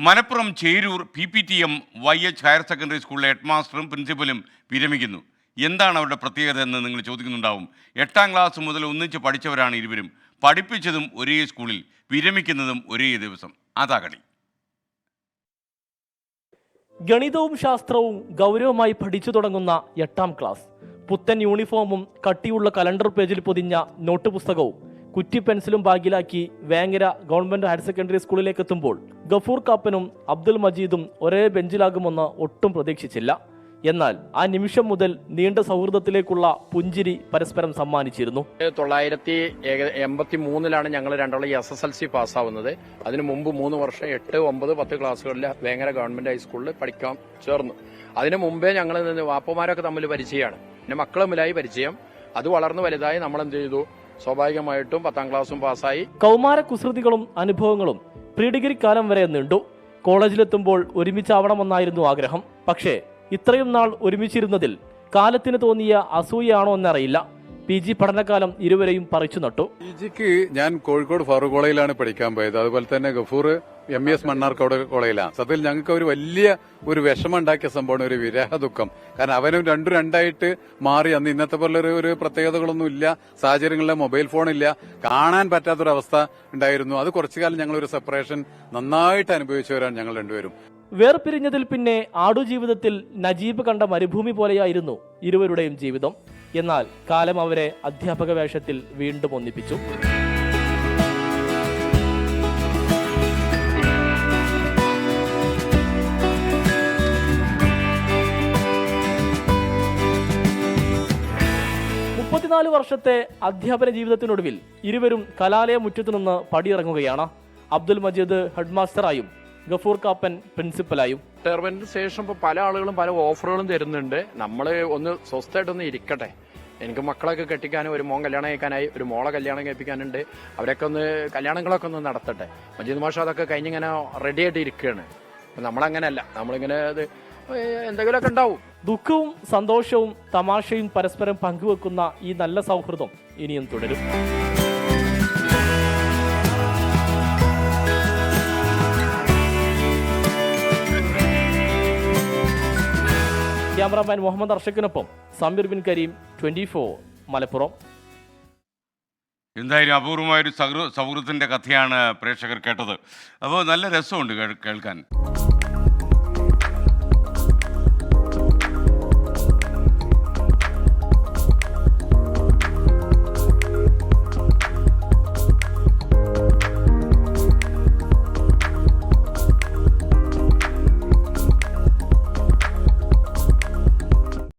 Malappuram Cheroor PPTM YH higher secondary സ്കൂളിലെ ഹെഡ്മാസ്റ്ററും പ്രിൻസിപ്പലും വിരമിക്കുന്നു. എന്താണ് അവരുടെ പ്രത്യേകത എന്ന് നിങ്ങൾ ചോദിക്കുന്നുണ്ടാവും. 8ാം ക്ലാസ് മുതൽ ഒന്നിച്ച് പഠിച്ചവരാണ് ഇരുവരും. പഠിപ്പിച്ചതും ഒരേ സ്കൂളിൽ, വിരമിക്കുന്നതും ഒരേ ദിവസം. അതാ കളി. ഗണിതവും ശാസ്ത്രവും ഗൗരവമായി പഠിച്ചു തുടങ്ങുന്ന 8ാം ക്ലാസ്. പുത്തൻ യൂണിഫോമും കട്ടിയുള്ള കലണ്ടർ പേജിൽ പൊതിഞ്ഞ നോട്ട് പുസ്തകവും കുറ്റി പെൻസിലും ബാഗിലാക്കി വേങ്ങര ഗവൺമെന്റ് ഹയർ സെക്കൻഡറി സ്കൂളിലേക്ക് എത്തുമ്പോൾ ഗഫൂർ കാപ്പനും അബ്ദുൽ മജീദും ഒരേ ബെഞ്ചിലാകുമെന്ന് ഒട്ടും പ്രതീക്ഷിച്ചില്ല. എന്നാൽ ആ നിമിഷം മുതൽ നീണ്ട സൗഹൃദത്തിലേക്കുള്ള പുഞ്ചിരി പരസ്പരം സമ്മാനിച്ചിരുന്നു. 1983 ഞങ്ങൾ രണ്ടാളും SSLC പാസ്സാവുന്നത്. അതിനു മുമ്പ് 3 വർഷം 8, 9, 10 ക്ലാസ്സുകളിൽ വേങ്ങര ഗവൺമെന്റ് ഹൈസ്കൂളിൽ പഠിക്കാൻ ചേർന്നു. അതിനു മുമ്പേ ഞങ്ങൾ വാപ്പമാരൊക്കെ തമ്മിൽ പരിചയമാണ്. പിന്നെ മക്കൾ തമ്മിലായി പരിചയം. അത് വളർന്നു വലുതായി നമ്മൾ എന്ത് ചെയ്തു, സ്വാഭാവികമായിട്ടും 10ാം ക്ലാസ്സും പാസ്സായി. കൗമാര കുസൃതികളും അനുഭവങ്ങളും പ്രീ ഡിഗ്രി കാലം വരെ നീണ്ടു. കോളേജിലെത്തുമ്പോൾ ഒരുമിച്ചാവണമെന്നായിരുന്നു ആഗ്രഹം. പക്ഷേ ഇത്രയും നാൾ ഒരുമിച്ചിരുന്നതിൽ കാലത്തിന് തോന്നിയ അസൂയാണോ എന്നറിയില്ല. PG പഠനകാലം ഇരുവരെയും പറിച്ചു നട്ടു. PGക്ക് ഞാൻ കോഴിക്കോട് ഫാറൂഖ് കോളേജിലാണ് പഠിക്കാൻ പോയത്. അതുപോലെ തന്നെ ഗഫൂർ MES മണ്ണാർക്കാട് കോളേജിലാണ്. സത്യത്തിൽ ഞങ്ങൾക്ക് ഒരു വിഷമം ഉണ്ടാക്കിയ സംഭവമാണ് ഒരു വിരഹ ദുഃഖം. കാരണം അവനും രണ്ടായിട്ട് മാറി. അന്ന് ഇന്നത്തെ പോലെ ഒരു പ്രത്യേകതകളൊന്നും ഇല്ല, സാഹചര്യങ്ങളിലെ മൊബൈൽ ഫോൺ ഇല്ല, കാണാൻ പറ്റാത്തൊരവസ്ഥ ഉണ്ടായിരുന്നു. അത് കുറച്ചു കാലം ഞങ്ങളൊരു സെപ്പറേഷൻ നന്നായിട്ട് അനുഭവിച്ചവരാണ് ഞങ്ങൾ രണ്ടുപേരും. വേർപിരിഞ്ഞതിൽ പിന്നെ ആടുജീവിതത്തിൽ നജീബ് കണ്ട മരുഭൂമി പോലെയായിരുന്നു ഇരുവരുടെയും ജീവിതം. എന്നാൽ കാലം അവരെ അധ്യാപക വേഷത്തിൽ വീണ്ടും ഒന്നിപ്പിച്ചു. വർഷത്തെ അധ്യാപന ജീവിതത്തിനൊടുവിൽ ഇരുവരും കലാലയ മുറ്റത്തു നിന്ന് പടിയിറങ്ങുകയാണ്. അബ്ദുൽ മജീദ് ഹെഡ്മാസ്റ്ററായും ഗഫൂർ കാപ്പൻ പ്രിൻസിപ്പലായും. റിട്ടയർമെന്റിന് ശേഷം ഇപ്പോൾ പല ആളുകളും പല ഓഫറുകളും തരുന്നുണ്ട്. നമ്മൾ ഒന്ന് സ്വസ്ഥമായിട്ടൊന്ന് ഇരിക്കട്ടെ. എനിക്ക് മക്കളൊക്കെ കെട്ടിക്കാനും, ഒരു മോൻ കല്യാണം കഴിക്കാനായി, ഒരു മോളെ കല്യാണം കഴിപ്പിക്കാനുണ്ട്. അവരൊക്കെ കല്യാണങ്ങളൊക്കെ ഒന്ന് നടത്തട്ടെ. മജീദ് മാഷ അതൊക്കെ കഴിഞ്ഞിങ്ങനെ റെഡി ആയിട്ട് ഇരിക്കുകയാണ്. നമ്മളങ്ങനെയല്ല, നമ്മളിങ്ങനെ എന്തെങ്കിലുമൊക്കെ ഉണ്ടാവും. ദുഃഖവും സന്തോഷവും തമാശയും പരസ്പരം പങ്കുവെക്കുന്ന ഈ നല്ല സൗഹൃദം ഇനിയും തുടരും. ക്യാമറാമാൻ മുഹമ്മദ് അർഷക്കിനൊപ്പം സമീർ ബിൻ കരീം, 24 മലപ്പുറം. എന്തായാലും അപൂർവമായൊരു സൗഹൃദത്തിൻ്റെ കഥയാണ് പ്രേക്ഷകർ കേട്ടത്. അപ്പോൾ നല്ല രസമുണ്ട് കേൾക്കാൻ.